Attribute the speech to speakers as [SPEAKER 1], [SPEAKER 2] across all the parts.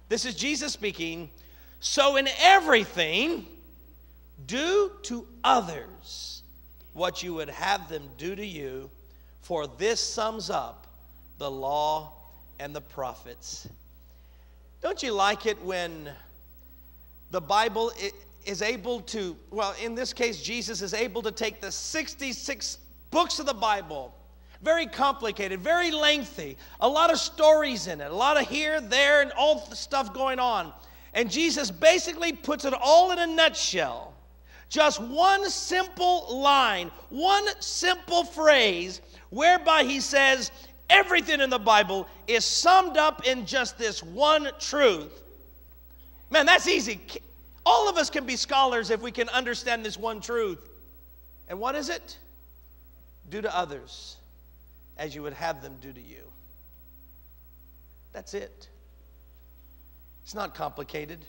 [SPEAKER 1] This is Jesus speaking. So in everything, do to others what you would have them do to you, for this sums up the law and the prophets. Don't you like it when the Bible is able to, well, in this case, Jesus is able to take the 66 books of the Bible, very complicated, very lengthy, a lot of stories in it, a lot of here, there, and all the stuff going on. And Jesus basically puts it all in a nutshell. Just one simple line, one simple phrase, whereby he says everything in the Bible is summed up in just this one truth. Man, that's easy. All of us can be scholars if we can understand this one truth. And what is it? Do to others as you would have them do to you. That's it. It's not complicated.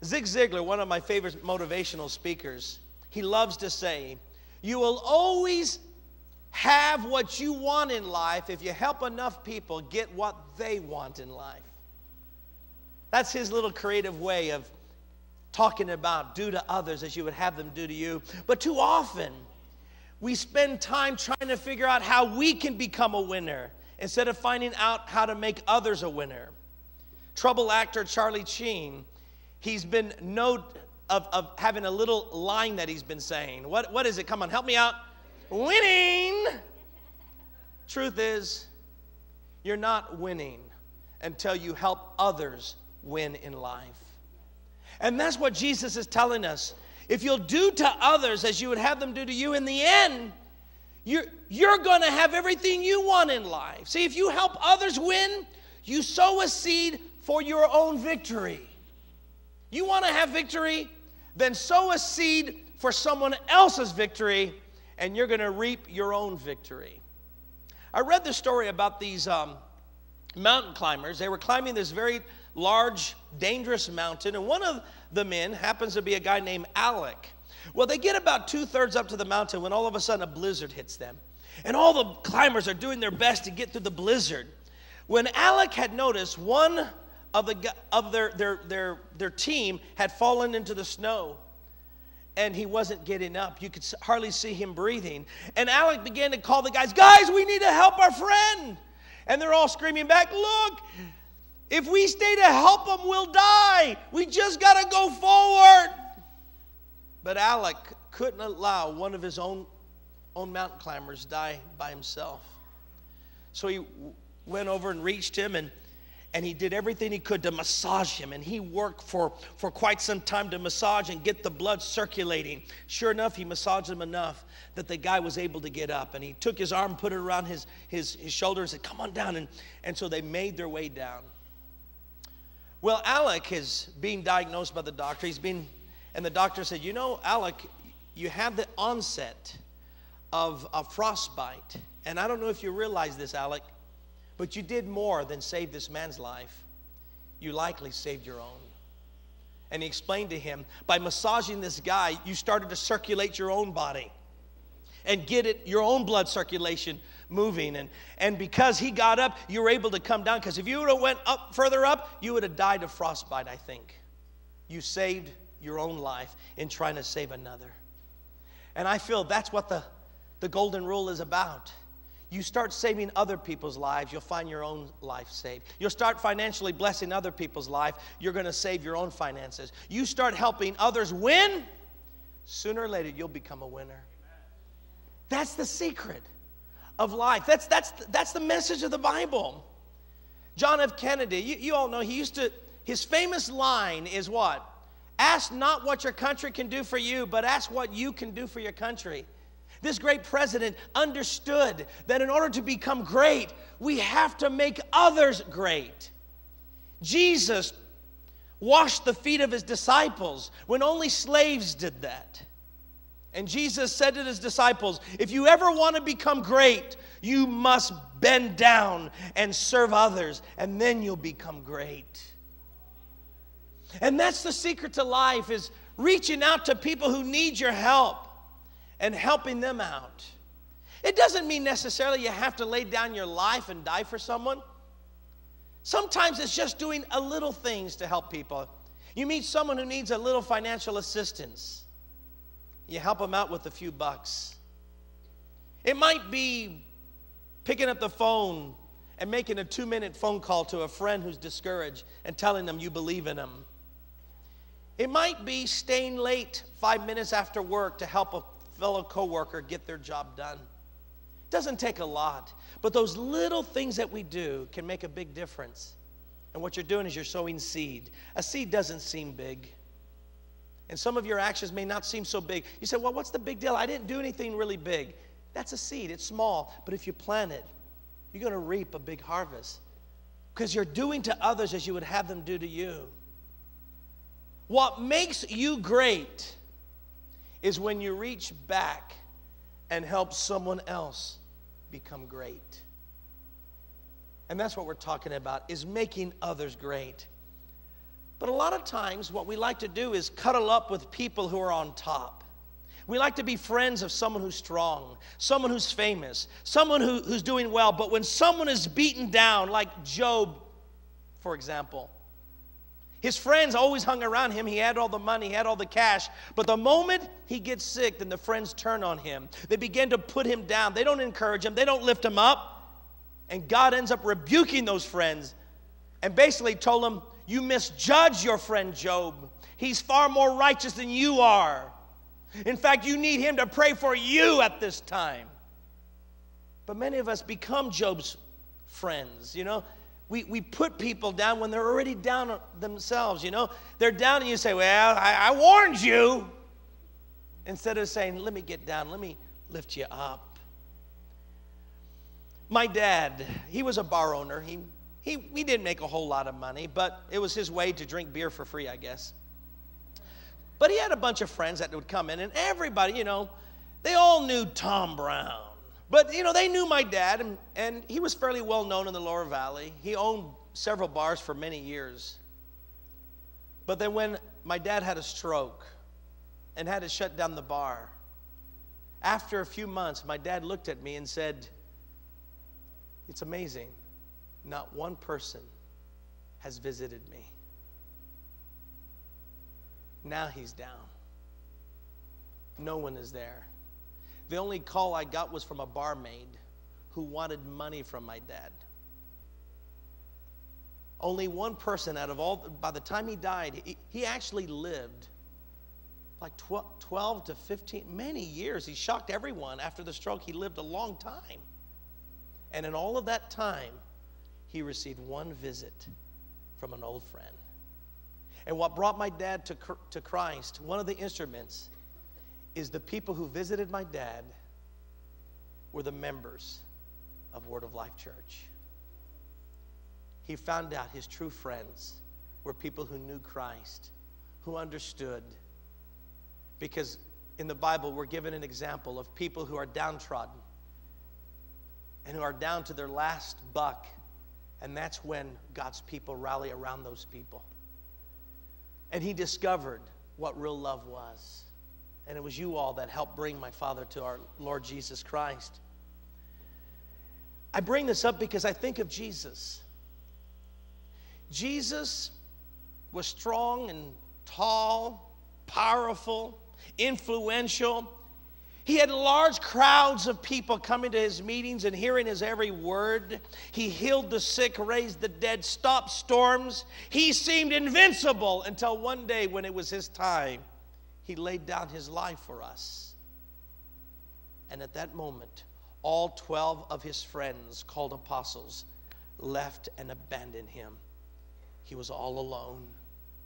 [SPEAKER 1] Zig Ziglar, one of my favorite motivational speakers, he loves to say, you will always have what you want in life if you help enough people get what they want in life. That's his little creative way of talking about do to others as you would have them do to you. But too often, we spend time trying to figure out how we can become a winner instead of finding out how to make others a winner. Trouble actor Charlie Sheen, he's been known of having a little line that he's been saying. What is it? Come on, help me out. Winning. Truth is, you're not winning until you help others win in life. And that's what Jesus is telling us. If you'll do to others as you would have them do to you, in the end, you're going to have everything you want in life. See, if you help others win, you sow a seed for your own victory. You want to have victory? Then sow a seed for someone else's victory, and you're going to reap your own victory. I read the story about these mountain climbers. They were climbing this very large, dangerous mountain, and one of the men happens to be a guy named Alec. Well, they get about 2/3 up to the mountain when all of a sudden a blizzard hits them. And all the climbers are doing their best to get through the blizzard. When Alec had noticed one of their team had fallen into the snow, and he wasn't getting up. You could hardly see him breathing. And Alec began to call the guys, we need to help our friend. And they're all screaming back, look, if we stay to help him, we'll die. We just got to go forward. But Alec couldn't allow one of his own mountain climbers die by himself. So he went over and reached him, and he did everything he could to massage him. And he worked for quite some time to massage and get the blood circulating. Sure enough, he massaged him enough that the guy was able to get up. And he took his arm, put it around his shoulder, and said, come on down. And so they made their way down. Well, Alec is being diagnosed by the doctor. And the doctor said, Alec, you have the onset of frostbite. And I don't know if you realize this, Alec, but you did more than save this man's life. You likely saved your own. And he explained to him, by massaging this guy, you started to circulate your own body and get your own blood circulation moving. And because he got up, you were able to come down. Because if you would have went further up, you would have died of frostbite, I think. You saved your own life in trying to save another. And I feel that's what the golden rule is about. You start saving other people's lives, you'll find your own life saved. You'll start financially blessing other people's life, you're going to save your own finances. You start helping others win, sooner or later you'll become a winner. That's the secret of life. That's the message of the Bible. John F. Kennedy, you all know, his famous line is what? Ask not what your country can do for you, but ask what you can do for your country. This great president understood that in order to become great, we have to make others great. Jesus washed the feet of his disciples when only slaves did that. And Jesus said to his disciples, if you ever want to become great, you must bend down and serve others, and then you'll become great. And that's the secret to life, is reaching out to people who need your help and helping them out. It doesn't mean necessarily you have to lay down your life and die for someone. Sometimes it's just doing a little things to help people. You meet someone who needs a little financial assistance. You help them out with a few bucks. It might be picking up the phone and making a 2-minute phone call to a friend who's discouraged and telling them you believe in them. It might be staying late 5 minutes after work to help a fellow coworker get their job done. It doesn't take a lot, but those little things that we do can make a big difference. And what you're doing is you're sowing seed. A seed doesn't seem big. And some of your actions may not seem so big. You say, well, what's the big deal? I didn't do anything really big. That's a seed. It's small. But if you plant it, you're going to reap a big harvest. Because you're doing to others as you would have them do to you. What makes you great is when you reach back and help someone else become great. And that's what we're talking about, is making others great. But a lot of times what we like to do is cuddle up with people who are on top. We like to be friends of someone who's strong, someone who's famous, someone who's doing well. But when someone is beaten down, like Job, for example, his friends always hung around him. He had all the money, he had all the cash. But the moment he gets sick, then the friends turn on him. They begin to put him down. They don't encourage him. They don't lift him up. And God ends up rebuking those friends and basically told them, you misjudge your friend Job. He's far more righteous than you are. In fact, you need him to pray for you at this time. But many of us become Job's friends, you know. We put people down when they're already down themselves, you know. They're down and you say, well, I warned you. Instead of saying, let me get down, let me lift you up. My dad, he was a bar owner. He didn't make a whole lot of money, but it was his way to drink beer for free, I guess. But he had a bunch of friends that would come in, and everybody, you know, they all knew Tom Brown. But, you know, they knew my dad, and he was fairly well known in the Lower Valley. He owned several bars for many years. But then when my dad had a stroke and had to shut down the bar, after a few months, my dad looked at me and said, it's amazing, not one person has visited me. Now he's down. No one is there. The only call I got was from a barmaid who wanted money from my dad. Only one person out of all, by the time he died, he actually lived like 12 to 15, many years. He shocked everyone. After the stroke, he lived a long time. And in all of that time, he received one visit from an old friend. And what brought my dad to Christ, one of the instruments, is the people who visited my dad were the members of Word of Life Church. He found out his true friends were people who knew Christ, who understood. Because in the Bible, we're given an example of people who are downtrodden and who are down to their last buck. And that's when God's people rally around those people. And he discovered what real love was. And it was you all that helped bring my father to our Lord Jesus Christ. I bring this up because I think of Jesus. Jesus was strong and tall, powerful, influential. He had large crowds of people coming to his meetings and hearing his every word. He healed the sick, raised the dead, stopped storms. He seemed invincible until one day when it was his time, he laid down his life for us. And at that moment, all 12 of his friends, called apostles, left and abandoned him. He was all alone.